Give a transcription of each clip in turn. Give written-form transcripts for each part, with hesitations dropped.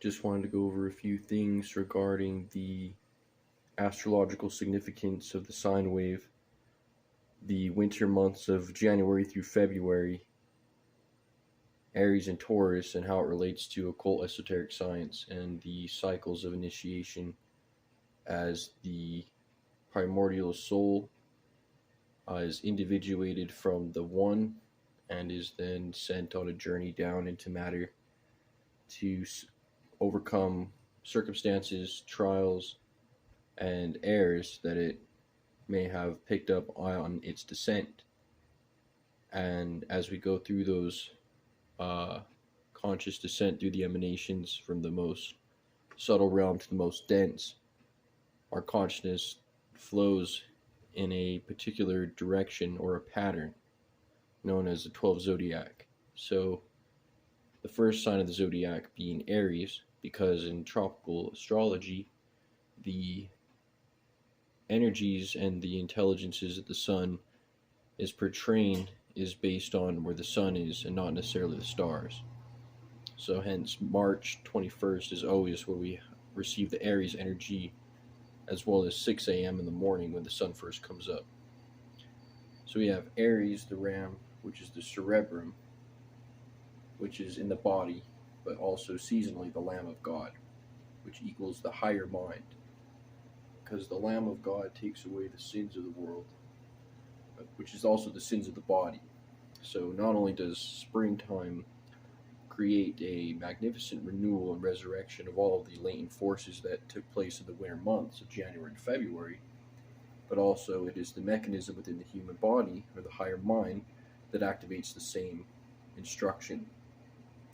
Just wanted to go over a few things regarding the astrological significance of the sine wave, the winter months of January through February, Aries and Taurus, and how it relates to occult esoteric science, and the cycles of initiation as the primordial soul is individuated from the one and is then sent on a journey down into matter to overcome circumstances, trials, and errors that it may have picked up on its descent. And as we go through those conscious descent through the emanations from the most subtle realm to the most dense, our consciousness flows in a particular direction or a pattern known as the 12 zodiac. So the first sign of the zodiac being Aries, because in tropical astrology, the energies and the intelligences of the sun is portraying is based on where the sun is and not necessarily the stars. So hence March 21st is always where we receive the Aries energy, as well as 6 a.m. in the morning when the sun first comes up. So we have Aries, the ram, which is the cerebrum, which is in the body, but also seasonally the Lamb of God, which equals the higher mind, because the Lamb of God takes away the sins of the world, which is also the sins of the body. So not only does springtime create a magnificent renewal and resurrection of all of the latent forces that took place in the winter months of January and February, but also it is the mechanism within the human body, or the higher mind, that activates the same instruction.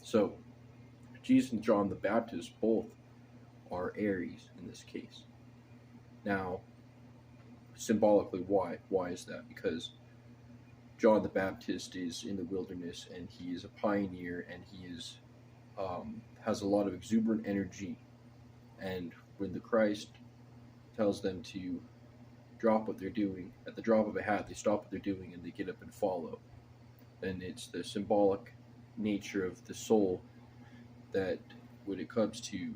So Jesus and John the Baptist both are Aries in this case. Now, symbolically, why? Why is that? Because John the Baptist is in the wilderness, and he is a pioneer, and he is has a lot of exuberant energy. And when the Christ tells them to drop what they're doing, at the drop of a hat, they stop what they're doing and they get up and follow. And it's the symbolic nature of the soul that, when it comes to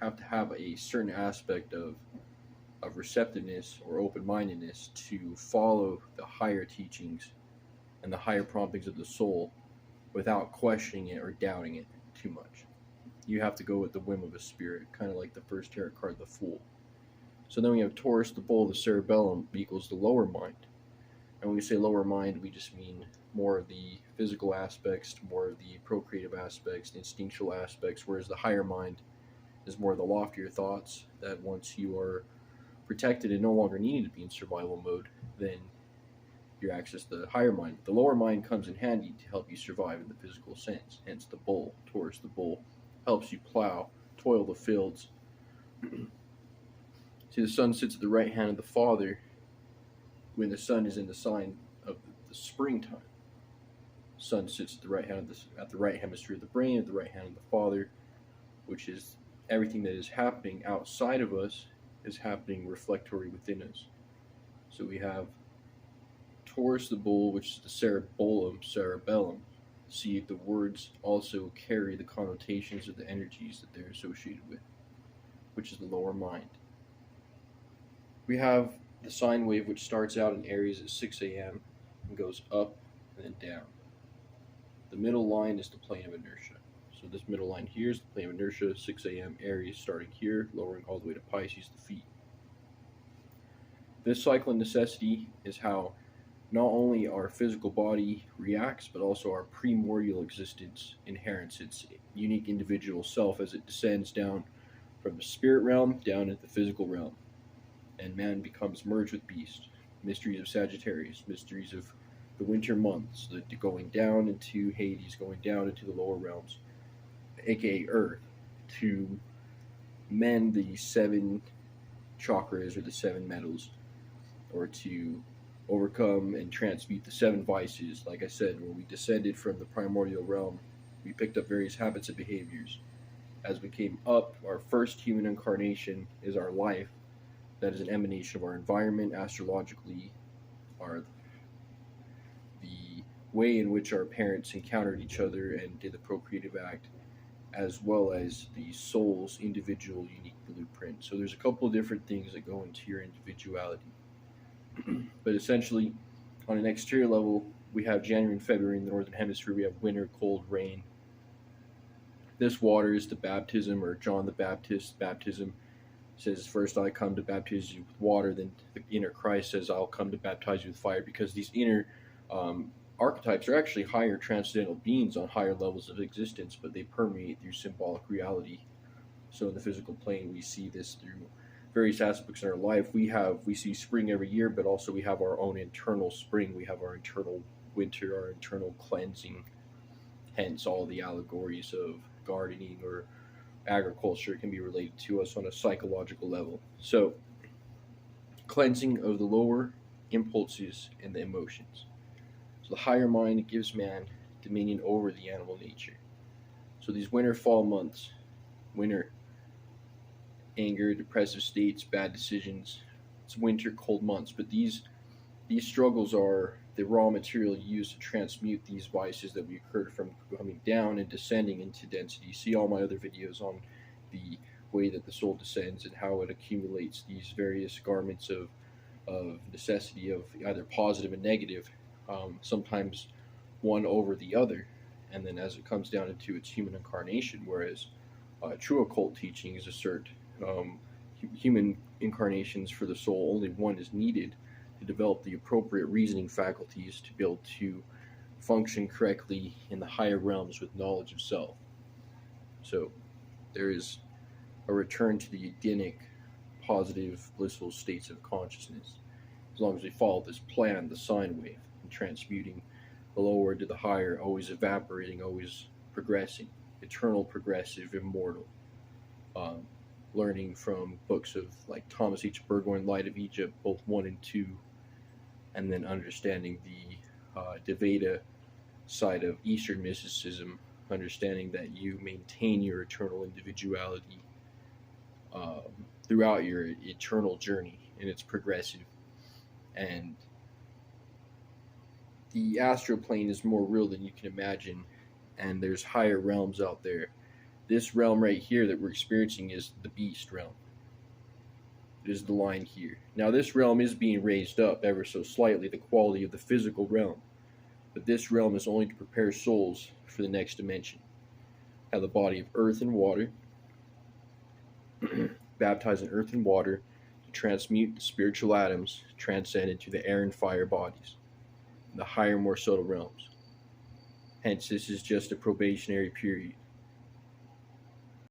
have a certain aspect of receptiveness or open-mindedness to follow the higher teachings and the higher promptings of the soul without questioning it or doubting it too much. You have to go with the whim of a spirit, kind of like the first tarot card, the Fool. So then we have Taurus, the bull, the cerebellum equals the lower mind. And when we say lower mind, we just mean more of the physical aspects, more of the procreative aspects, the instinctual aspects, whereas the higher mind is more of the loftier thoughts that once you are protected and no longer needing to be in survival mode, then you access the higher mind. The lower mind comes in handy to help you survive in the physical sense. Hence the bull, Taurus the bull, helps you plow, toil the fields. See, the sun sits at the right hand of the Father when the sun is in the sign of the springtime. The sun sits at the right hand at the right hemisphere of the brain, at the right hand of the Father, which is everything that is happening outside of us is happening reflectory within us. So we have Taurus the bull, which is the cerebellum. See, the words also carry the connotations of the energies that they're associated with, which is the lower mind. We have the sine wave, which starts out in Aries at 6 a.m. and goes up and then down. The middle line is the plane of inertia. So this middle line here is the plane of inertia, 6 a.m. Aries, starting here, lowering all the way to Pisces, the feet. This cycle of necessity is how not only our physical body reacts, but also our primordial existence inherits its unique individual self as it descends down from the spirit realm down into the physical realm. And man becomes merged with beast. Mysteries of Sagittarius, mysteries of the winter months, the going down into Hades, going down into the lower realms, aka Earth, to mend the 7 chakras or the 7 metals, or to overcome and transmute the 7 vices. Like I said, when we descended from the primordial realm, we picked up various habits and behaviors. As we came up, our first human incarnation is our life. That is an emanation of our environment, astrologically, the way in which our parents encountered each other and did the procreative act as well as the soul's individual unique blueprint. So there's a couple of different things that go into your individuality. But essentially, on an exterior level, we have January and February in the Northern Hemisphere. We have winter, cold, rain. This water is the baptism, or John the Baptist's baptism. It says, "First I come to baptize you with water," then the inner Christ says, "I'll come to baptize you with fire," because these inner archetypes are actually higher transcendental beings on higher levels of existence, but they permeate through symbolic reality. So in the physical plane, we see this through various aspects in our life. We see spring every year, but also we have our own internal spring. We have our internal winter, our internal cleansing. Hence, all the allegories of gardening or agriculture can be related to us on a psychological level. So, cleansing of the lower impulses and the emotions. So the higher mind gives man dominion over the animal nature. So these winter fall months, winter, anger, depressive states, bad decisions, it's winter cold months, but these struggles are the raw material used to transmute these vices that we occurred from coming down and descending into density. See all my other videos on the way that the soul descends and how it accumulates these various garments of necessity, of either positive and negative, sometimes one over the other, and then as it comes down into its human incarnation, whereas true occult teachings assert human incarnations for the soul, only one is needed to develop the appropriate reasoning faculties to be able to function correctly in the higher realms with knowledge of self. So there is a return to the Edenic, positive, blissful states of consciousness, as long as we follow this plan, the sine wave, and transmuting the lower to the higher, always evaporating, always progressing, eternal, progressive, immortal. Learning from books of like Thomas H. Burgoyne, Light of Egypt, both 1 and 2, and then understanding the Deveda side of Eastern mysticism, understanding that you maintain your eternal individuality throughout your eternal journey, and it's progressive. And the astral plane is more real than you can imagine, and there's higher realms out there. This realm right here that we're experiencing is the beast realm. It is the line here. Now this realm is being raised up ever so slightly, the quality of the physical realm. But this realm is only to prepare souls for the next dimension. Have the body of earth and water, baptized in earth and water, to transmute the spiritual atoms, transcend into the air and fire bodies, the higher, more subtle realms. Hence, this is just a probationary period.